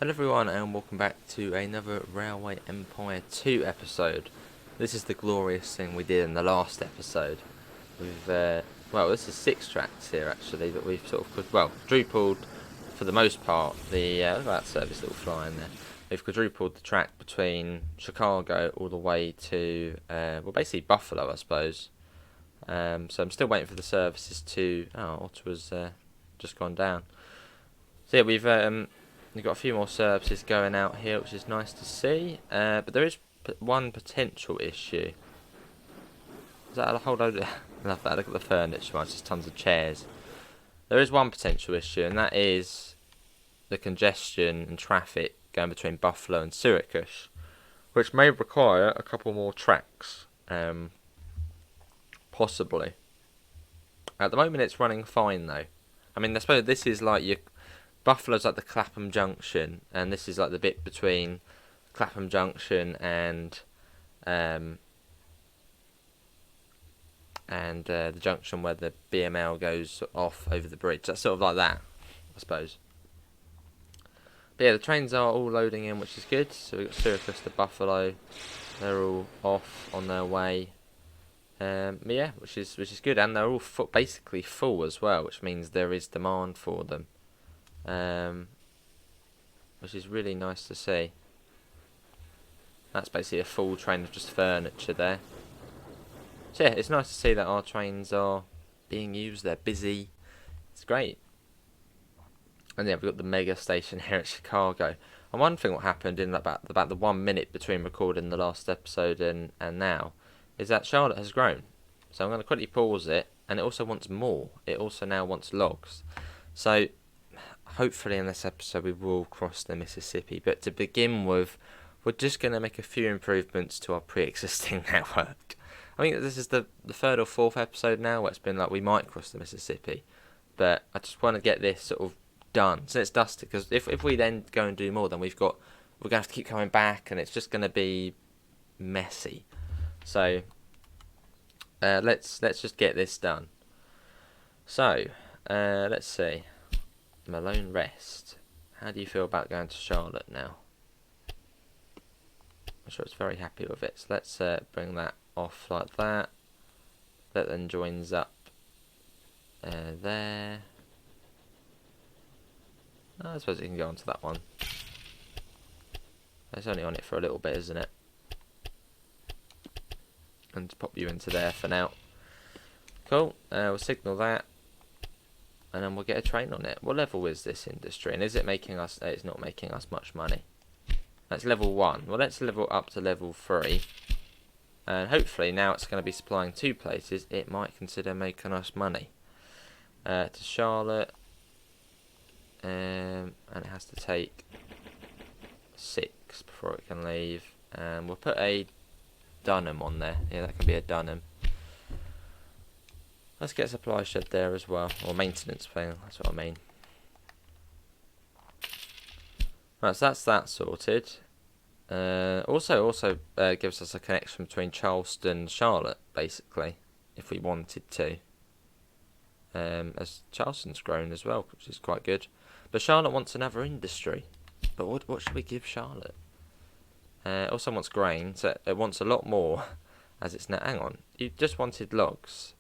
Hello everyone and welcome back to another Railway Empire 2 episode. This is the glorious thing we did in the last episode. We've, well, this is 6 tracks here actually that we've sort of, quadrupled for the most part. Look at that service little fly in there. We've quadrupled the track between Chicago all the way to, well, basically Buffalo, I suppose. So I'm still waiting for the services to, Ottawa's just gone down. So yeah, we've got a few more services going out here, which is nice to see. But there is one potential issue. Is that a whole load of... I love that, look at the furniture, it's just tons of chairs. There is one potential issue, and that is the congestion and traffic going between Buffalo and Syracuse, which may require a couple more tracks, possibly. At the moment it's running fine though. I mean, I suppose this is like your... Buffalo's like the Clapham Junction, and this is like the bit between Clapham Junction and the junction where the BML goes off over the bridge. That's sort of like that, I suppose. But yeah, the trains are all loading in, which is good. So we've got Syracuse to Buffalo. They're all off on their way. But yeah, which is good, and they're all basically full as well, which means there is demand for them. Which is really nice to see. That's basically a full train of just furniture there. So yeah, it's nice to see that our trains are being used. They're busy. It's great. And yeah, we've got the mega station here at Chicago. And one thing what happened in about the 1 minute between recording the last episode and now is that Charlotte has grown. So I'm going to quickly pause it, and it also wants more. It also now wants logs. So hopefully in this episode we will cross the Mississippi, but to begin with, we're just going to make a few improvements to our pre-existing network. I think this is the third or fourth episode now where it's been like we might cross the Mississippi, but I just want to get this sort of done so it's dusted, because if we then go and do more, then we're going to have to keep coming back, and it's just going to be messy. So let's just get this done. So let's see. Malone Rest. How do you feel about going to Charlotte now? I'm sure it's very happy with it. So let's bring that off like that. That then joins up there. Oh, I suppose you can go onto that one. It's only on it for a little bit, isn't it? And pop you into there for now. Cool. We'll signal that. And then we'll get a train on it. What level is this industry? And is it making us... It's not making us much money. That's level 1. Well, let's level up to level 3. And hopefully now it's going to be supplying 2 places. It might consider making us money. To Charlotte. And it has to take 6 before it can leave. And we'll put a Dunham on there. Yeah, that can be a Dunham. Let's get a supply shed there as well, or maintenance thing, that's what I mean. Right, so that's that sorted. Also gives us a connection between Charleston and Charlotte, basically, if we wanted to. As Charleston's grown as well, which is quite good. But Charlotte wants another industry. But what should we give Charlotte? Also wants grain, so it wants a lot more, as it's now. Hang on, you just wanted logs.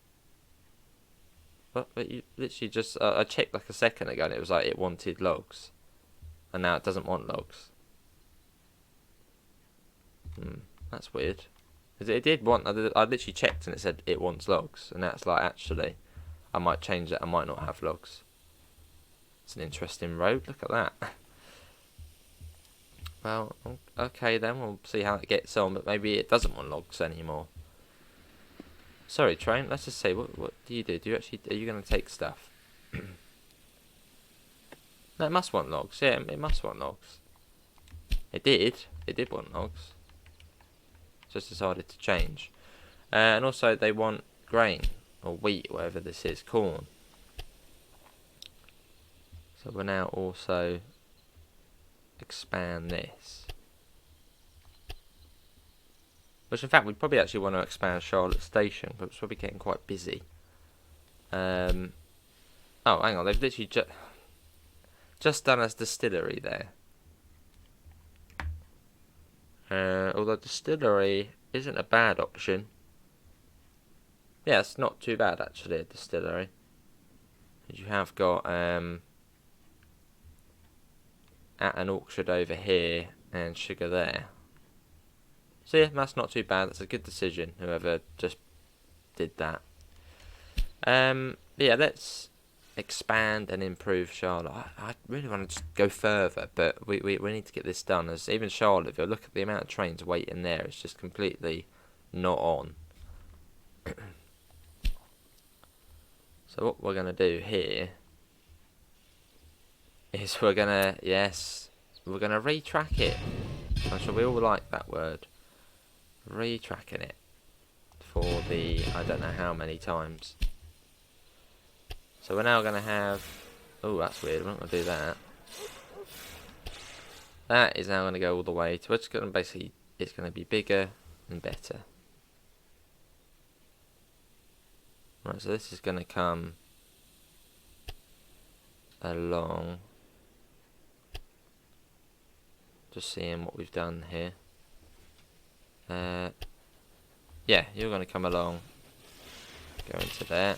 But you literally just... I checked like a second ago and it was like it wanted logs. And now it doesn't want logs. That's weird. It did want... I literally checked and it said it wants logs. And that's like, actually, I might change that. I might not have logs. It's an interesting road. Look at that. Well, okay then. We'll see how it gets on. But maybe it doesn't want logs anymore. Sorry, train. Let's just say, what do you do? Are you going to take stuff? No, it must want logs. Yeah, it must want logs. It did want logs. Just decided to change. And also, they want grain or wheat, whatever this is, corn. So we'll now also expand this. Which, in fact, we'd probably actually want to expand Charlotte Station, but it's probably getting quite busy. Oh, hang on, they've literally just done a distillery there. Although distillery isn't a bad option. Yeah, it's not too bad actually, a distillery. You have got at an orchard over here and sugar there. So yeah, that's not too bad. That's a good decision, whoever just did that. Yeah, let's expand and improve Charlotte. I really want to just go further, but we need to get this done. As even Charlotte, if you look at the amount of trains waiting there, it's just completely not on. So what we're gonna do here is we're gonna retrack it. I'm sure we all like that word, retracking it for the I don't know how many times. So we're now gonna have. Oh, that's weird. We're not gonna do that. That is now gonna go all the way to. It's gonna basically. It's gonna be bigger and better. Right. So this is gonna come along. Just seeing what we've done here. Yeah, you're gonna come along. Go into there.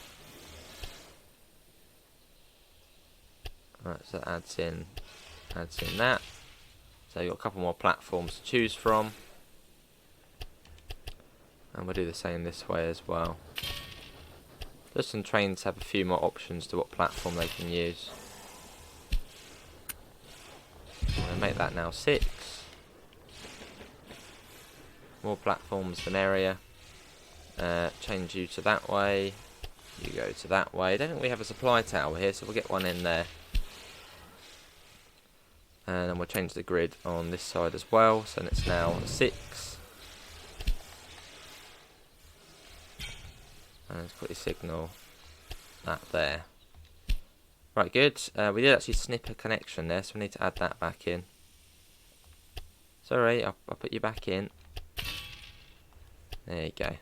Right, so that adds in that. So you've got a couple more platforms to choose from. And we'll do the same this way as well. Just some trains have a few more options to what platform they can use. I'm going to make that now 6. More platforms the merrier. Change you to that way. You go to that way. I don't think we have a supply tower here, so we'll get one in there. And then we'll change the grid on this side as well, so it's now 6. And let's quickly signal that there. Right, good. We did actually snip a connection there, so we need to add that back in. Sorry, I'll put you back in. There you go.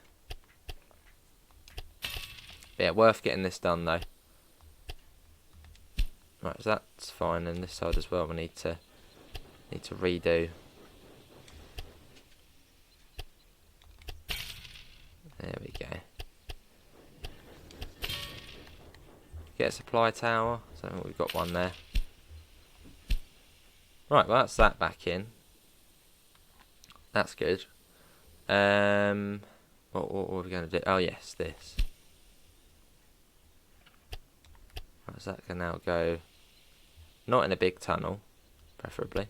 But yeah, worth getting this done though. Right, so that's fine, and this side as well we need to redo. There we go. Get a supply tower, so we've got one there. Right, well that's that back in. That's good. What are we going to do? Oh yes, this. Right, so that can now go, not in a big tunnel, preferably.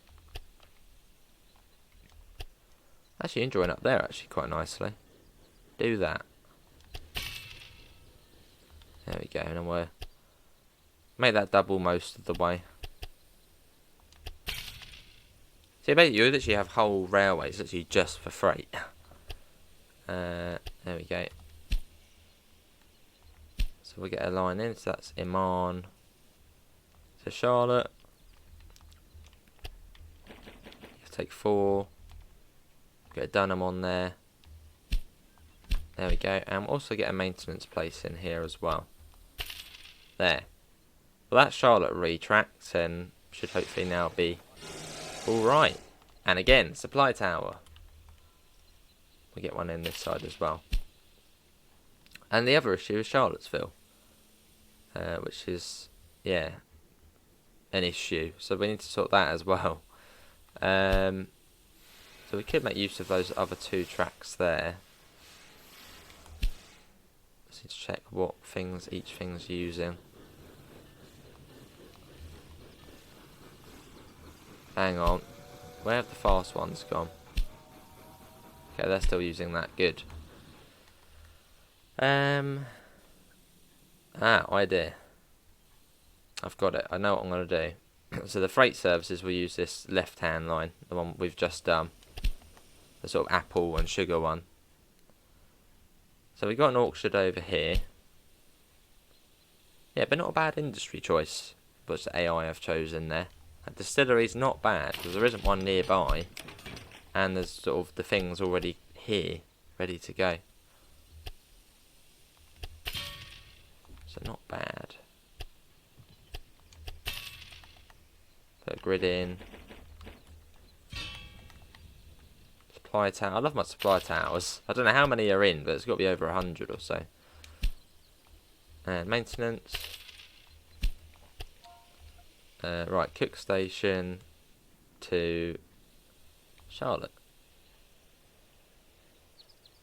Actually, enjoying up there actually quite nicely. Do that. There we go, and then we'll make that double most of the way. So basically, you literally have whole railways literally just for freight. There we go. So we get a line in, so that's Iman to Charlotte. Take 4. Get a Dunham on there. There we go. And we'll also get a maintenance place in here as well. There. Well, that's Charlotte retracked and should hopefully now be alright. And again, supply tower. We get one in this side as well. And the other issue is Charlottesville. Which is, yeah, an issue. So we need to sort that as well. So we could make use of those other 2 tracks there. Just need to check what things each thing's using. Hang on. Where have the fast ones gone? Okay, they're still using that. Good. Idea. I've got it. I know what I'm going to do. So the freight services will use this left-hand line, the one we've just done. The sort of apple and sugar one. So we've got an orchard over here. Yeah, but not a bad industry choice. But the AI I've chosen there. A distillery's not bad, because there isn't one nearby. And there's sort of the things already here, ready to go. So not bad. Put a grid in. supply tower. I love my supply towers. I don't know how many are in, but it's got to be over 100 or so. And maintenance. Right, cook station to Charlotte.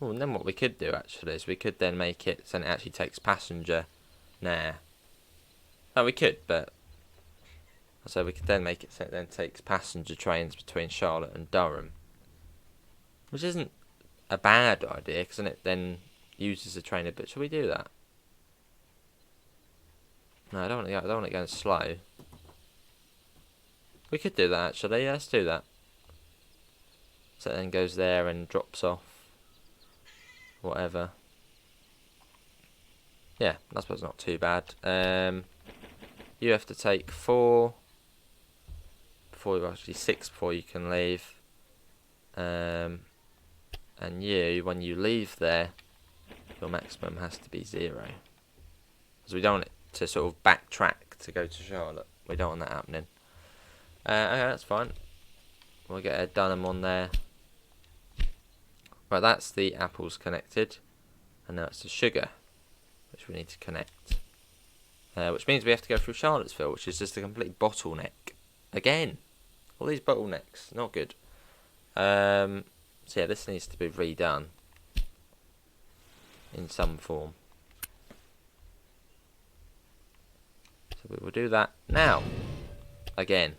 Oh, and then what we could do actually is we could then make it so it actually takes passenger. Nah. Oh, we could, but so we could then make it so it then takes passenger trains between Charlotte and Durham, which isn't a bad idea because then it then uses the train a bit. Shall we do that? No, I don't want it going slow. We could do that actually. Yeah, let's do that. So it then goes there and drops off. Whatever. Yeah, I suppose not too bad. You have to take 4 before you actually 6 before you can leave. And you, when you leave there, your maximum has to be 0. Because we don't want it to sort of backtrack to go to Charlotte. We don't want that happening. Okay, that's fine. We'll get a Dunham on there. Right, that's the apples connected. And now it's the sugar, which we need to connect. Which means we have to go through Charlottesville, which is just a complete bottleneck. Again. All these bottlenecks, not good. So yeah, this needs to be redone. In some form. So we will do that now. Again.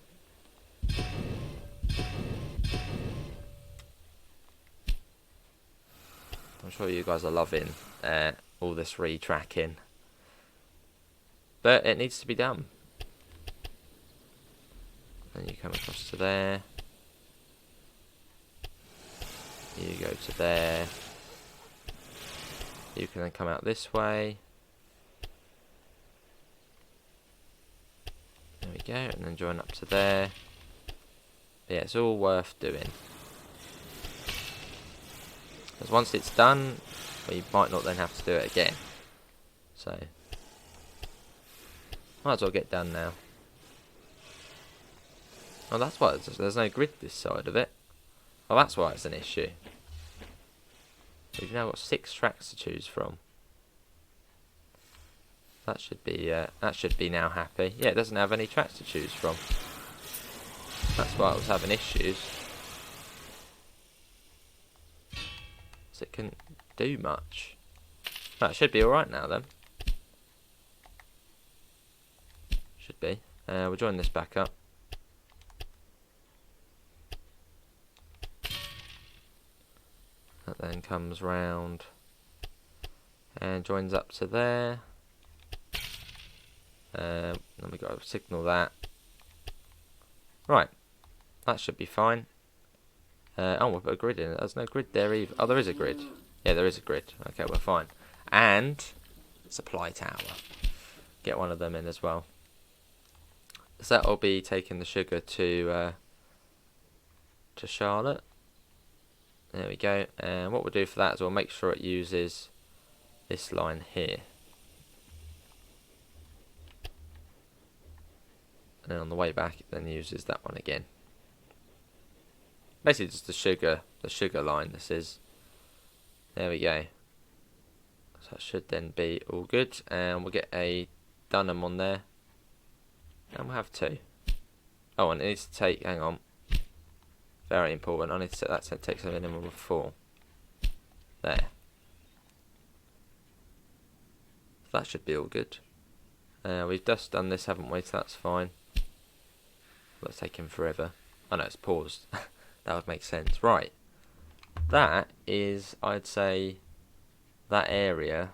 I'm sure you guys are loving all this retracking. But it needs to be done. Then you come across to there. You go to there. You can then come out this way. There we go, and then join up to there. But yeah, it's all worth doing. Because once it's done, we might not then have to do it again. So, might as well get done now. Oh, that's why there's no grid this side of it. Oh, that's why it's an issue. We've now got 6 tracks to choose from. That should be now happy. Yeah, it doesn't have any tracks to choose from. That's why I was having issues. So it couldn't do much. Oh, it should be alright now then. Should be. We'll join this back up. That then comes round and joins up to there. Then we got to signal that. Right, that should be fine. Oh, we'll put a grid in it. There's no grid there either. Oh, there is a grid. Yeah, there is a grid. Okay, we're fine. And supply tower. Get one of them in as well. So that'll be taking the sugar to Charlotte. There we go. And what we'll do for that is we'll make sure it uses this line here. And then on the way back it then uses that one again. Basically just the sugar line this is. There we go. So that should then be all good. And we'll get a Dunham on there. And we'll have 2. Oh, and it needs to take, hang on. Very important. I need to set that so it takes a minimum of 4. There. So that should be all good. We've just done this, haven't we? So that's fine. That's taking forever. Oh no, it's paused. That would make sense. Right. That is, I'd say, that area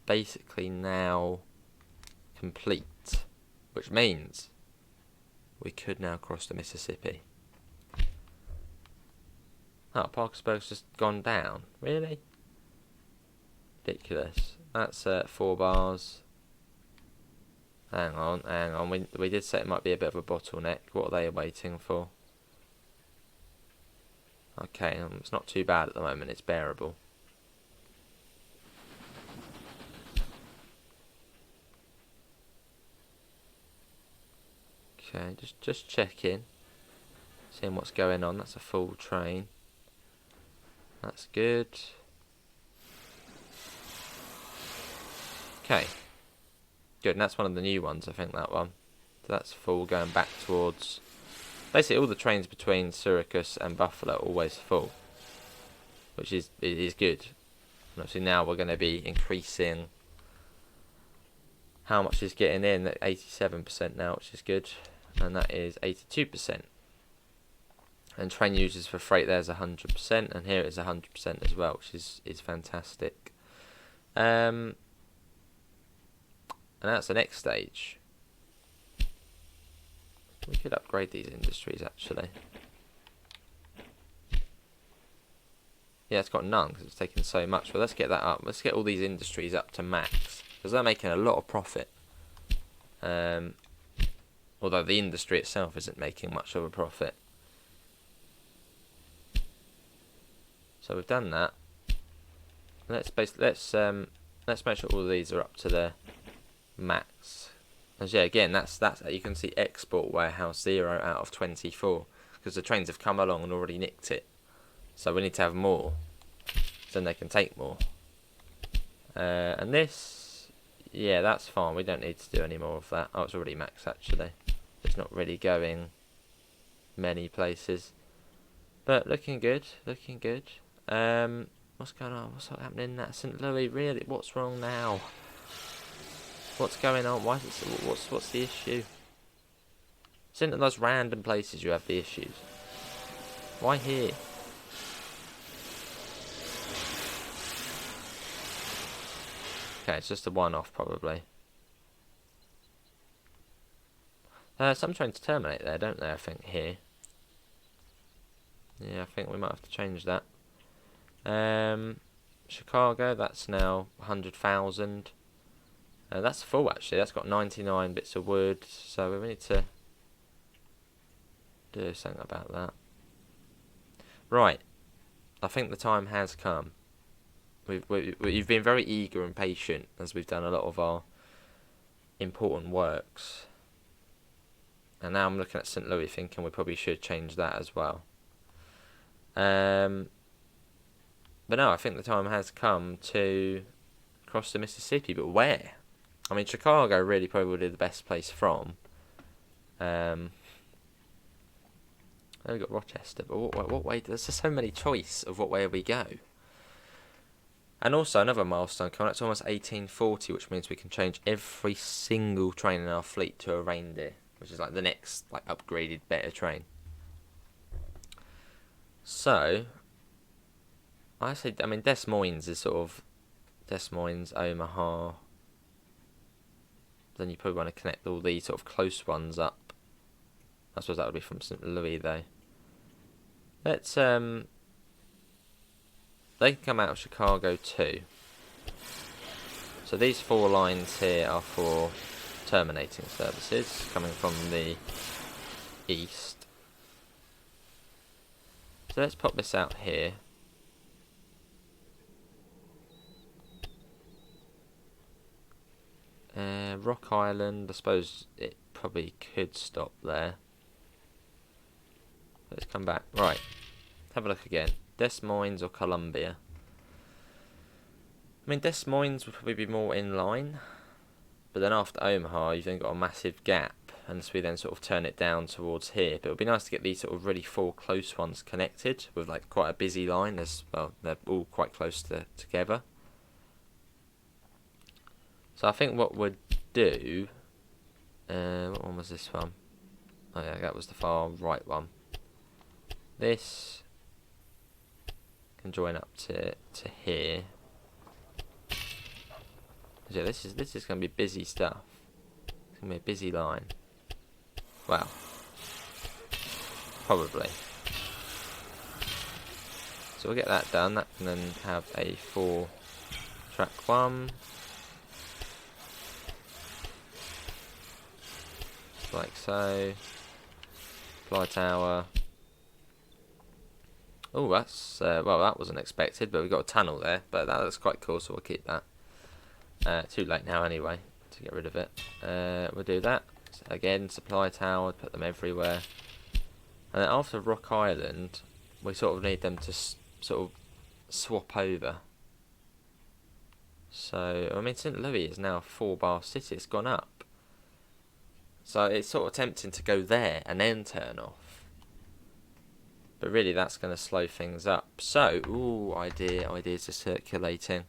basically now complete. Which means we could now cross the Mississippi. Oh, Parkersburg's just gone down. Really? Ridiculous. That's 4 bars. Hang on. We did say it might be a bit of a bottleneck. What are they waiting for? Okay, it's not too bad at the moment. It's bearable. Okay, just checking. Seeing what's going on. That's a full train. That's good. Okay. Good, and that's one of the new ones, I think, that one. So that's full, going back towards... Basically, all the trains between Syracuse and Buffalo are always full, which is good. And obviously now we're going to be increasing how much is getting in at 87% now, which is good. And that is 82%. And train users for freight there's 100%, and here it's 100% as well, which is fantastic. And that's the next stage. We could upgrade these industries actually. Yeah, it's got none because it's taken so much. But let's get that up. Let's get all these industries up to max because they're making a lot of profit. Although the industry itself isn't making much of a profit. So we've done that. Let's make sure all of these are up to their max. And yeah, again, that's you can see export warehouse 0 out of 24 because the trains have come along and already nicked it. So we need to have more, so then they can take more. And this, yeah, that's fine. We don't need to do any more of that. Oh, it's already max actually. It's not really going many places, but looking good, looking good. What's going on? What's happening in that St. Louis? Really, what's wrong now? What's going on? Why is it? What's the issue? Isn't it those random places you have the issues? Why here? Okay, it's just a one-off probably. Some trains terminate there, don't they? I think here. Yeah, I think we might have to change that. Chicago, that's now 100,000. That's full actually. That's got 99 bits of wood, so we need to do something about that. Right, I think the time has come. You've been very eager and patient as we've done a lot of our important works. And now I'm looking at St. Louis thinking we probably should change that as well. But no, I think the time has come to cross the Mississippi, but where? I mean, Chicago really probably would be the best place from. Then we've got Rochester, but what way? There's just so many choice of what way we go. And also another milestone coming up, it's almost 1840, which means we can change every single train in our fleet to a reindeer, which is like the next like upgraded better train. So I mean Des Moines is sort of Des Moines, Omaha. Then you probably want to connect all these sort of close ones up. I suppose that would be from St. Louis though. Let's they can come out of Chicago too. So these 4 lines here are for terminating services coming from the east. So let's pop this out here. Rock Island, I suppose it probably could stop there. Let's come back. Right, have a look again. Des Moines or Columbia? I mean, Des Moines would probably be more in line, but then after Omaha, you've then got a massive gap, and so we then sort of turn it down towards here. But it would be nice to get these sort of really 4 close ones connected with like quite a busy line as well. They're all quite close together. So I think what we'd do, what one was this one? Oh yeah, that was the far right one. This can join up to here. Yeah, this is going to be busy stuff. It's going to be a busy line. Well, probably. So we'll get that done. That can then have a 4-track one. Like so. Fly tower. Oh, that's well, that wasn't expected, but we've got a tunnel there. But that looks quite cool, so we'll keep that. Too late now anyway to get rid of it. We'll do that. So again, supply tower, put them everywhere. And then after Rock Island, we sort of need them to sort of swap over. So, I mean, St. Louis is now a 4-bar city. It's gone up. So it's sort of tempting to go there and then turn off. But really, that's going to slow things up. So, ideas are circulating.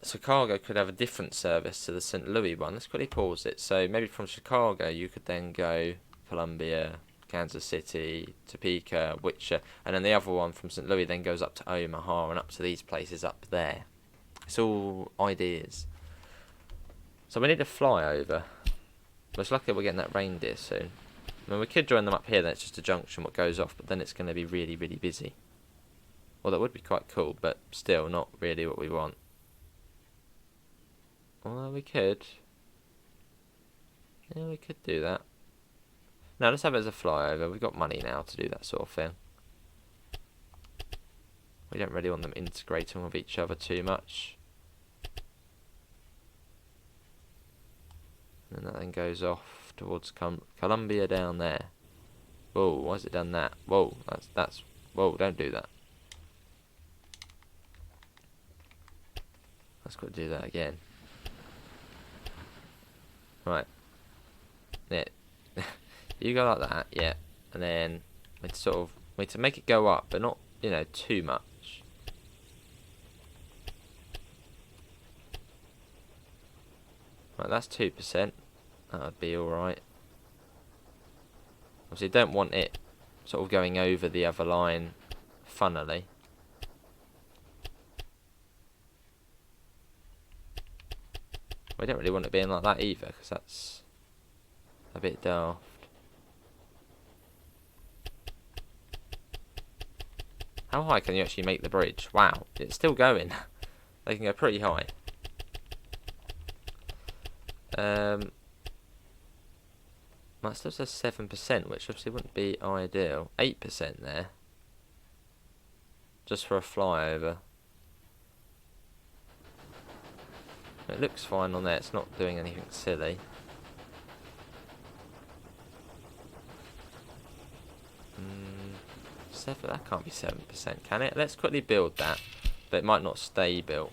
Chicago could have a different service to the St. Louis one. Let's quickly pause it. So maybe from Chicago, you could then go Columbia, Kansas City, Topeka, Wichita, and then the other one from St. Louis then goes up to Omaha and up to these places up there. It's all ideas. So we need a flyover. But it's lucky we're getting that reindeer soon. I mean, we could join them up here, then it's just a junction what goes off, but then it's going to be really, really busy. Well, that would be quite cool, but still not really what we want. Well, we could. Yeah, we could do that. No, let's have it as a flyover. We've got money now to do that sort of thing. We don't really want them integrating with each other too much. And that then goes off towards Columbia down there. Whoa, why has it done that? Whoa, that's whoa, don't do that. Let's go do that again. Right. Yeah. You go like that, yeah. And then we need to make it go up, but not, too much. Right, that's 2%. That would be alright. Obviously, don't want it sort of going over the other line funnily. We don't really want it being like that either, because that's a bit daft. How high can you actually make the bridge? Wow, it's still going. They can go pretty high. That still says 7%, which obviously wouldn't be ideal. 8% there. Just for a flyover. It looks fine on there, it's not doing anything silly. That can't be 7%, can it? Let's quickly build that, but it might not stay built.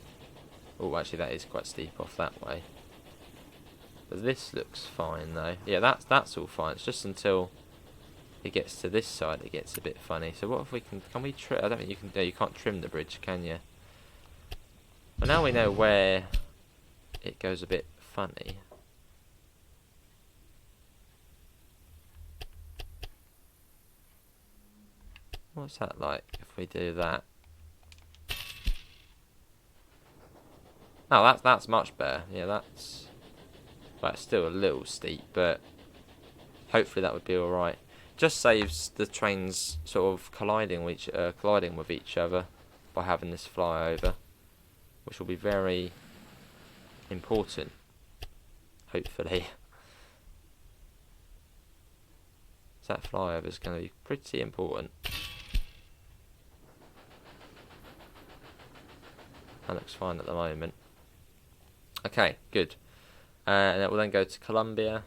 Oh, actually that is quite steep off that way. But this looks fine though. Yeah, that's all fine. It's just until it gets to this side it gets a bit funny. So what if we can we trim? I don't think you can. No, you can't trim the bridge, can you? Well, now we know where it goes a bit funny. What's that like if we do that? Oh, that's much better. Yeah, that's still a little steep, but hopefully that would be all right. Just saves the trains sort of colliding with each other by having this flyover, which will be very important. Hopefully, so that flyover is going to be pretty important. That looks fine at the moment. Okay, good. And it will then go to Columbia.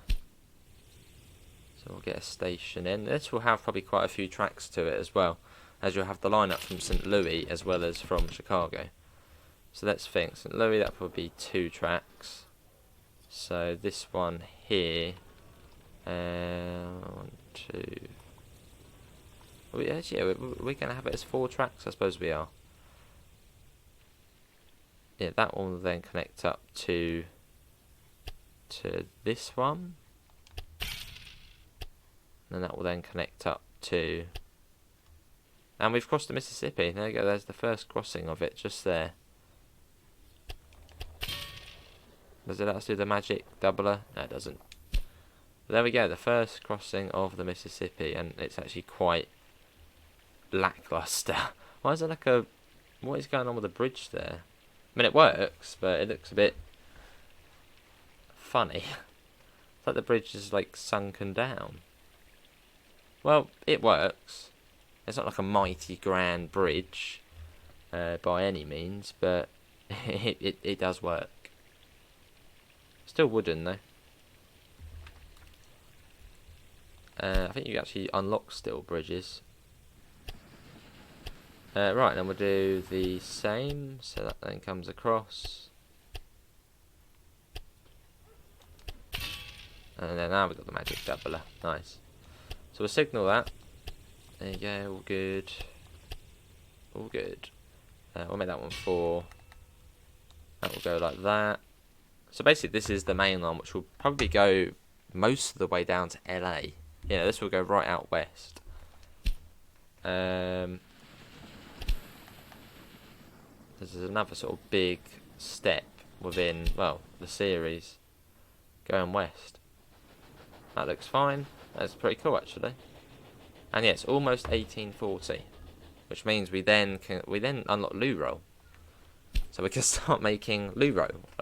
So we'll get a station in. This will have probably quite a few tracks to it as well, as you'll have the lineup from St. Louis as well as from Chicago. So let's think. St. Louis, that will be 2 tracks. So this one here, 1, 2. We're going to have it as 4 tracks? I suppose we are. Yeah, that one will then connect up to this one. And that will then connect up to... And we've crossed the Mississippi. There you go, there's the first crossing of it, just there. Does it let us do the magic doubler? No, it doesn't. But there we go, the first crossing of the Mississippi, and it's actually quite lackluster. Why is there like a... What is going on with the bridge there? I mean, it works, but it looks a bit funny. It's like the bridge is like sunken down. Well, it works. It's not like a mighty grand bridge by any means, but it does work. Still wooden though. I think you actually unlock steel bridges. Right, then we'll do the same, so that then comes across. And then now we've got the magic doubler. Nice. So we'll signal that. There you go, all good. All good. We'll make that one 4. That will go like that. So basically this is the main line, which will probably go most of the way down to LA. Yeah, this will go right out west. This is another sort of big step within, well, the series going west. That looks fine. That's pretty cool actually. And yeah, it's almost 1840, which means we then unlock loo roll. So we can start making a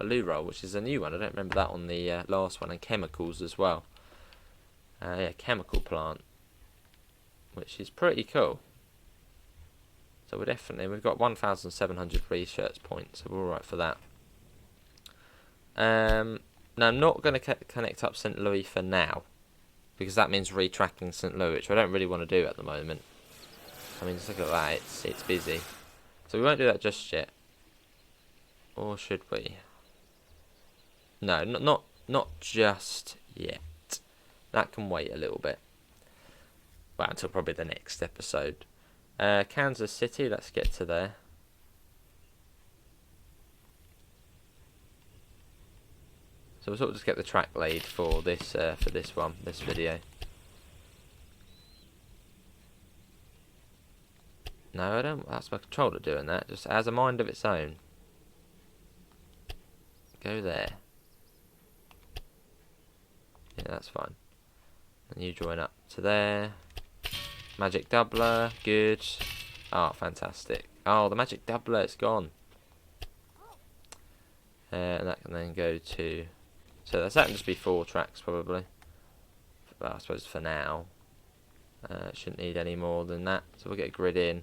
loo roll, which is a new one. I don't remember that on the last one, and chemicals as well. Yeah, chemical plant, which is pretty cool. So we've got 1,700 research points, so we're alright for that. Now I'm not going to connect up St. Louis for now, because that means retracking St. Louis, which I don't really want to do at the moment. I mean, just look at that, it's busy. So we won't do that just yet. Or should we? No, not just yet. That can wait a little bit. Well, until probably the next episode. Kansas City, let's get to there. So we'll sort of just get the track laid for this video. No, I don't. That's my controller doing that. Just has a mind of its own. Go there. Yeah, that's fine. And you join up to there. Magic doubler, good. Oh, fantastic. Oh, the magic doubler, it's gone. And that can then go to... So that can just be 4 tracks, probably. Well, I suppose for now. Shouldn't need any more than that. So we'll get a grid in.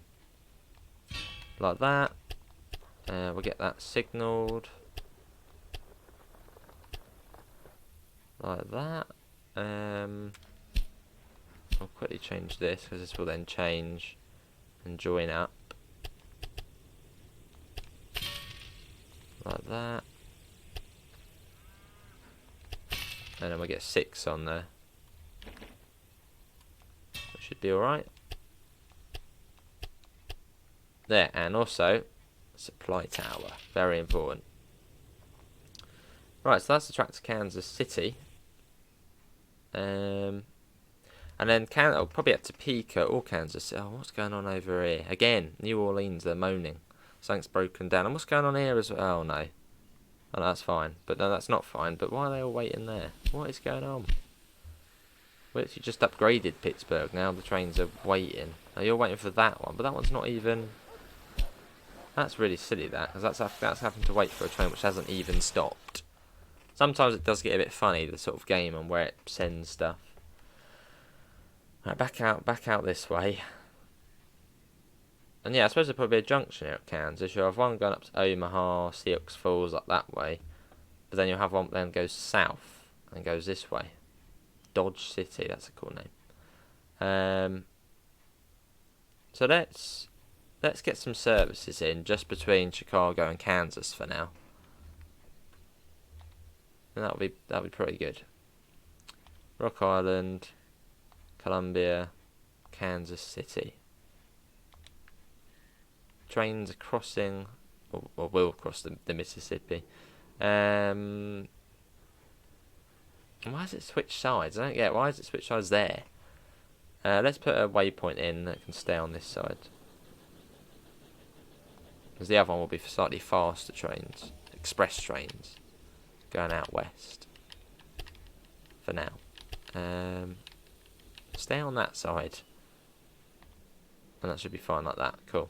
Like that. We'll get that signalled. Like that. I'll quickly change this, because this will then change and join up. Like that. And then we'll get 6 on there. That should be alright. There, and also supply tower. Very important. Right, so that's the track to Kansas City. And then probably up to Topeka or Kansas City. Oh, what's going on over here? Again, New Orleans, they're moaning. Something's broken down. And what's going on here as well? Oh, no. Oh, no, that's fine. But no, that's not fine. But why are they all waiting there? What is going on? We actually just upgraded Pittsburgh. Now the trains are waiting. Oh, you're waiting for that one. But that one's not even... That's really silly, that. Because that's having to wait for a train which hasn't even stopped. Sometimes it does get a bit funny, the sort of game and where it sends stuff. Right, back out this way. And yeah, I suppose there'll probably be a junction here at Kansas. You'll have one going up to Omaha, Sioux Falls, like that way. But then you'll have one that then goes south and goes this way. Dodge City, that's a cool name. So let's get some services in just between Chicago and Kansas for now. And that'll be pretty good. Rock Island, Columbia, Kansas City. Trains are crossing, or will cross the Mississippi. Why does it switch sides? I don't get it. Why does it switch sides there? Let's put a waypoint in that can stay on this side. Because the other one will be for slightly faster trains, express trains, going out west. For now. Stay on that side. And that should be fine like that. Cool.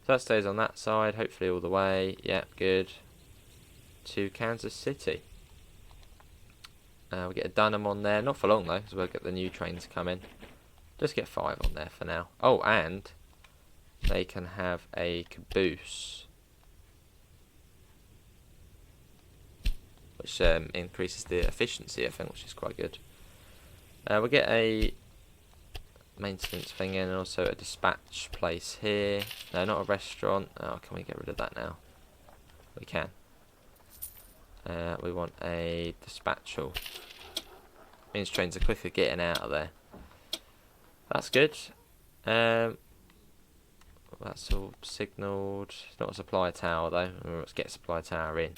So that stays on that side, hopefully all the way. Yep, good. To Kansas City. We'll get a Dunham on there. Not for long though, because we'll get the new train to come in. Just get 5 on there for now. Oh, and they can have a caboose. Which increases the efficiency, I think, which is quite good. We'll get a maintenance thing in, and also a dispatch place here. No, not a restaurant. Oh, can we get rid of that now? We can. We want a dispatch hall. Means trains are quicker getting out of there. That's good. That's all signalled. It's not a supply tower though. Let's get a supply tower in.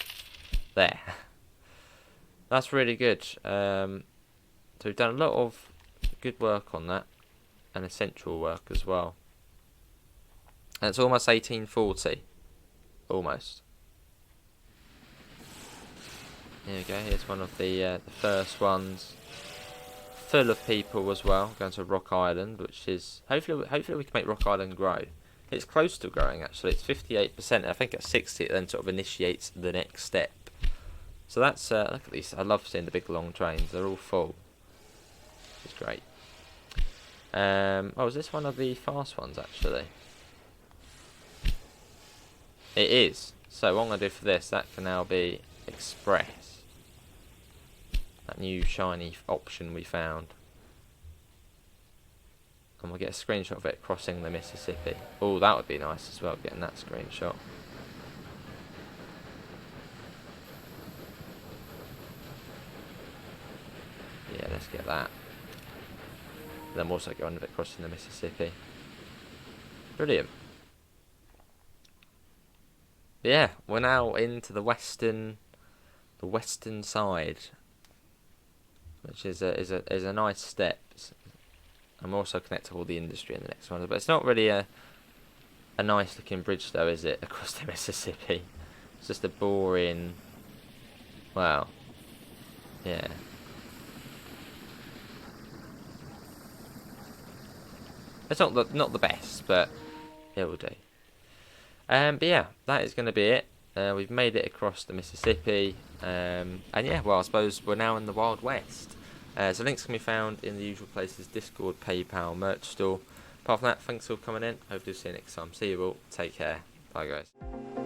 There. That's really good. So we've done a lot of good work on that, and essential work as well. And it's almost 1840. Almost. Here we go. Here's one of the first ones. Full of people as well. Going to Rock Island, which is hopefully we can make Rock Island grow. It's close to growing actually. It's 58%. I think at 60 it then sort of initiates the next step. So that's look at these. I love seeing the big long trains. They're all full. It's great. Oh, is this one of the fast ones actually? It is. So what I'm gonna do for this, that can now be express. That new shiny option we found. And we'll get a screenshot of it crossing the Mississippi. Oh, that would be nice as well, getting that screenshot. Yeah, let's get that. Then we'll also go on with it crossing the Mississippi. Brilliant. But yeah, we're now into the western side, which is a nice step. I'm also connect to all the industry in the next one, but it's not really a nice looking bridge though, is it, across the Mississippi? It's just a boring. Wow. Yeah. It's not the best, but it will do. But yeah, that is going to be it. We've made it across the Mississippi, and yeah, well, I suppose we're now in the Wild West. So links can be found in the usual places: Discord, PayPal, merch store. Apart from that, thanks for coming in. Hope to see you next time. See you all. Take care. Bye, guys.